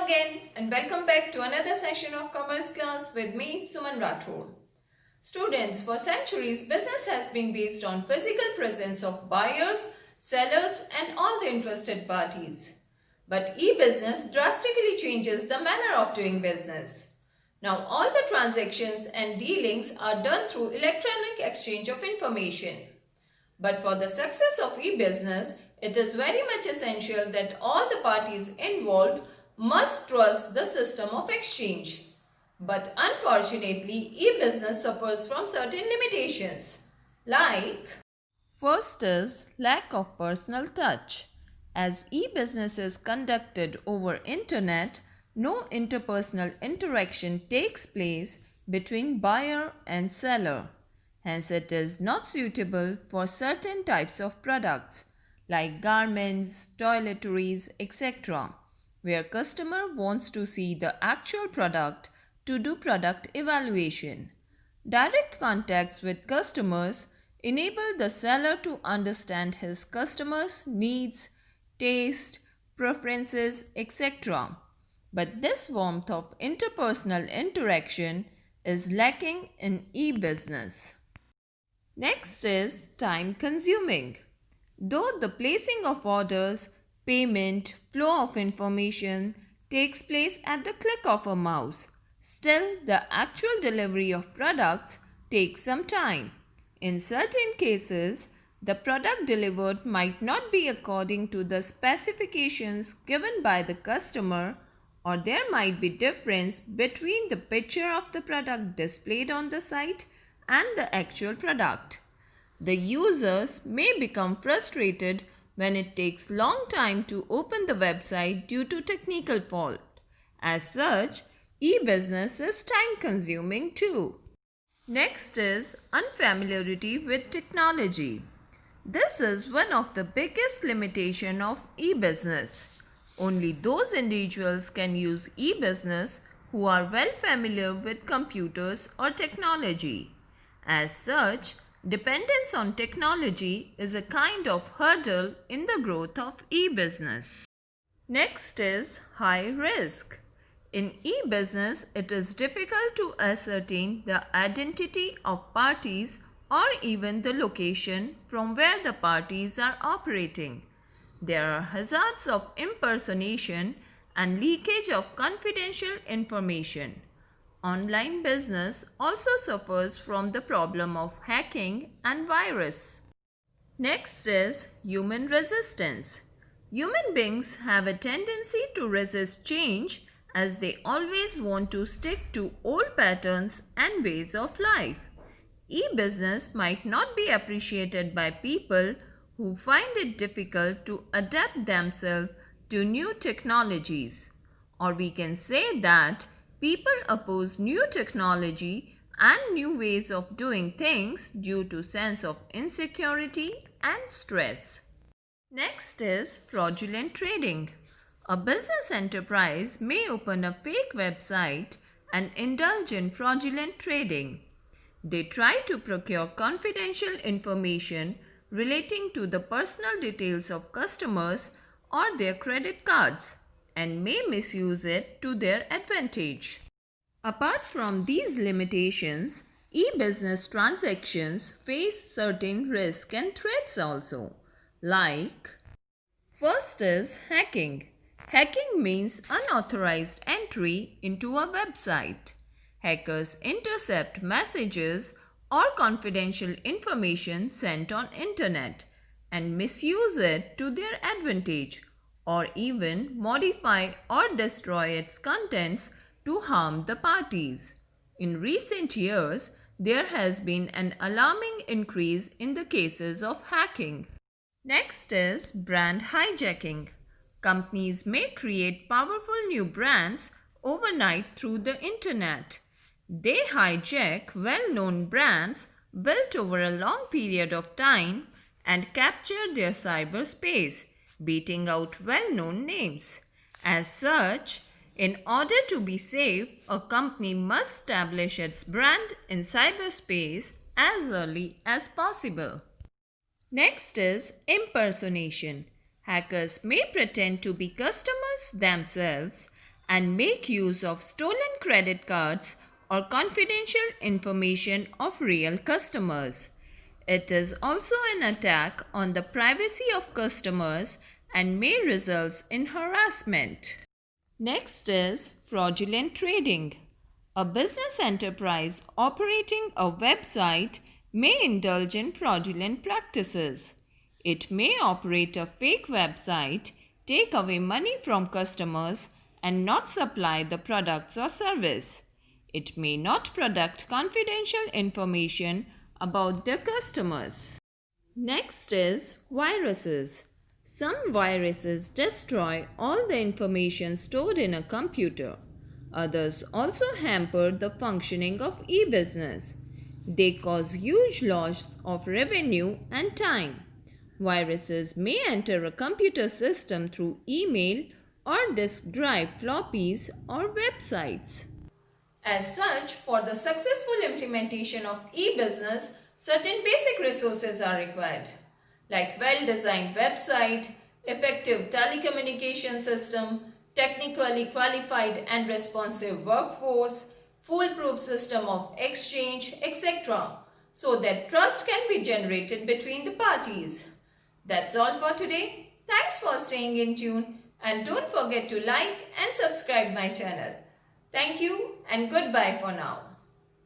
Hello again and welcome back to another session of Commerce class with me, Suman Rathore. Students, for centuries, business has been based on physical presence of buyers, sellers and all the interested parties. But e-business drastically changes the manner of doing business. Now all the transactions and dealings are done through electronic exchange of information. But for the success of e-business, it is very much essential that all the parties involved must trust the system of exchange. But unfortunately, e-business suffers from certain limitations. Like, first is lack of personal touch. As e-business is conducted over internet, no interpersonal interaction takes place between buyer and seller. Hence, it is not suitable for certain types of products like garments, toiletries, etc., where customer wants to see the actual product to do product evaluation. Direct contacts with customers enable the seller to understand his customers' needs, taste, preferences, etc. But this warmth of interpersonal interaction is lacking in e-business. Next is time consuming. Though the placing of orders, payment, flow of information takes place at the click of a mouse, still the actual delivery of products takes some time. In certain cases, the product delivered might not be according to the specifications given by the customer, or there might be difference between the picture of the product displayed on the site and the actual product. The users may become frustrated when it takes long time to open the website due to technical fault. As such, e-business is time consuming too. Next is unfamiliarity with technology. This is one of the biggest limitation of e-business. Only those individuals can use e-business who are well familiar with computers or technology. As such, dependence on technology is a kind of hurdle in the growth of e-business. Next is high risk. In e-business, it is difficult to ascertain the identity of parties or even the location from where the parties are operating. There are hazards of impersonation and leakage of confidential information. Online business also suffers from the problem of hacking and virus. Next is human resistance. Human beings have a tendency to resist change as they always want to stick to old patterns and ways of life. E-business might not be appreciated by people who find it difficult to adapt themselves to new technologies. Or we can say that people oppose new technology and new ways of doing things due to sense of insecurity and stress. Next is fraudulent trading. A business enterprise may open a fake website and indulge in fraudulent trading. They try to procure confidential information relating to the personal details of customers or their credit cards and may misuse it to their advantage. Apart from these limitations, e-business transactions face certain risks and threats also. Like, first is hacking. Hacking means unauthorized entry into a website. Hackers intercept messages or confidential information sent on internet and misuse it to their advantage or even modify or destroy its contents to harm the parties. In recent years, there has been an alarming increase in the cases of hacking. Next is brand hijacking. Companies may create powerful new brands overnight through the internet. They hijack well-known brands built over a long period of time and capture their cyberspace, beating out well-known names. As such, in order to be safe, a company must establish its brand in cyberspace as early as possible. Next is impersonation. Hackers may pretend to be customers themselves and make use of stolen credit cards or confidential information of real customers. It is also an attack on the privacy of customers and may result in harassment. Next is fraudulent trading. A business enterprise operating a website may indulge in fraudulent practices. It may operate a fake website, take away money from customers, and not supply the products or service. It may not produce confidential information about their customers. Next is viruses. Some viruses destroy all the information stored in a computer. Others also hamper the functioning of e-business. They cause huge loss of revenue and time. Viruses may enter a computer system through email or disk drive floppies or websites. As such, for the successful implementation of e-business, certain basic resources are required, like well-designed website, effective telecommunication system, technically qualified and responsive workforce, foolproof system of exchange, etc., so that trust can be generated between the parties. That's all for today. Thanks for staying in tune and don't forget to like and subscribe my channel. Thank you and goodbye for now.